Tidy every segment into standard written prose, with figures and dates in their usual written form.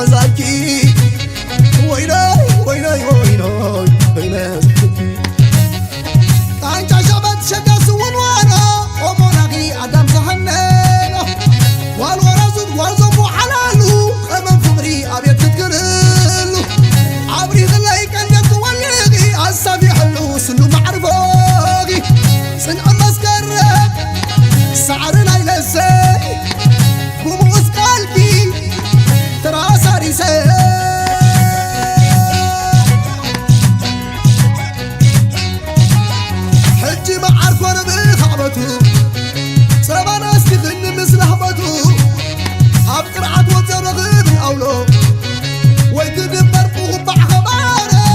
زاكي ويناي ويناي ويناي ويناي أنت شبت شكا سوون وانا ومناقي أدم زهننا والورزد ورزب وحلالو أمام فمري أبيت تتقرلو عبري غلايك أنت توليغي عصابي حلو سنو معرفاقي سن أمس قرب سعرنا يلسي بموز قلبي ترى ساري سي حجي معارك وانا بخعبته سبانا استخن مثل هبته عبقرعات وزرغب الأولو ويتدبر فوق بعخباره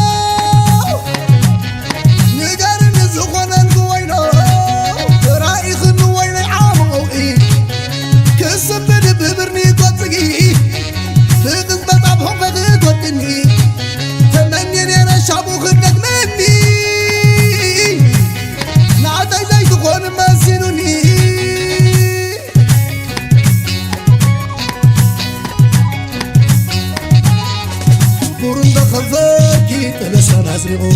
نقار نزخون القوينو رايخ النوين عامو إيه كسب بدبرني قطقي بغز بطابهم بغز قطني تمنين انا شابو خدك مني نعطي زي تخون ماسينوني قرن دخلتكي تلسان عزرقو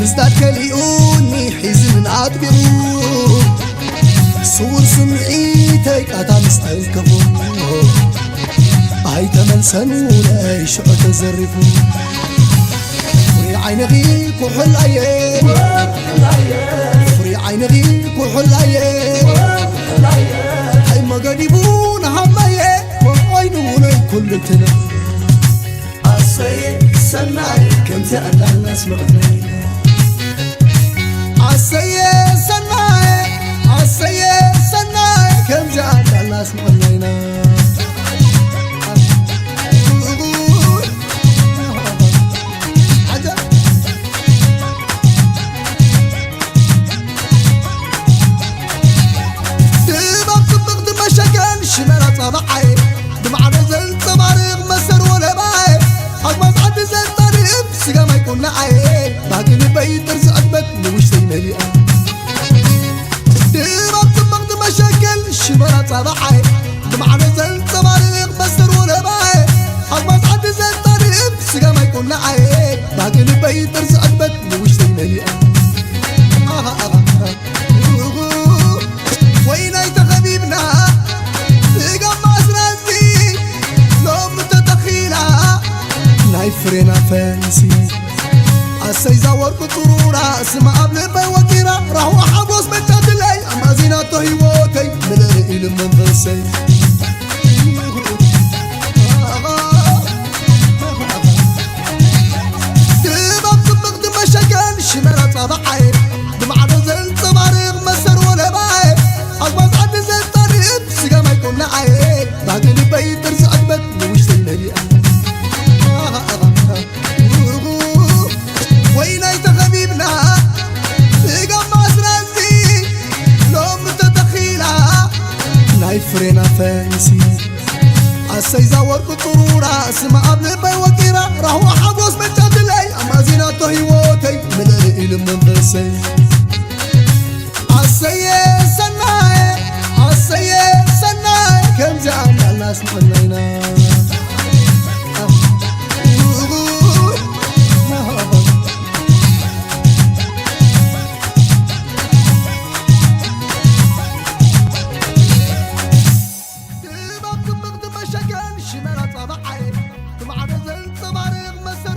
مزداد كليوني حيز من عطبقو صور سمعيتك أتا مستيقظو هاي تملسنو لاي شعو تزرفو فري عين غيك وحل عيين فري عين غيك وحل عيين هاي مقربون همايين وعينون كل تنا عالسيد سناي كنت أنا الناس مغني عالسيد سناي عالسيد سناي كم جاءت الناس مغنينا شمالة طبعي بمعنى زل تباريغ مسر ولا باي أقمص عد زل طريق سيقا ما يكون لعي باقي البيت ترزق بطني وش زي مليئة ديما بطبق مشاكل شمالة طبعي بمعنى زل تباريغ مسر ولا باي أقمص عد زل طريق سيقا ما يكون لعي باقي البيت ترزق بطني وش زي مليئة ويناي تخبيبنا فرينا فانسي عسي زور قطورة اسمع قبل بي وكيرا راهو حبوس بجاد لي اما زيناته هيوتي ملرئي لمنفسي ديما بطبق دمشقان شمالة طبعي بمعنى زل تباريغ مسر ولا باي اقبض عد زل طريق سيقا ما يكون لعي باقي البي ترزق بطني وش زي مليئة ويناي تخبيبنا تقمع سرازي لو متدخيلة ناي فرينا فانسي عسي زور قطورة اسمع قبل بي وكيرا راهو حبوس بجاد لي اما زيناته هيوتي ملرئي لمنفسي عسي سناي عسي سناي كم جعلنا الناس مغنينا شمالة طبعي بمعنى زل تباريغ مسر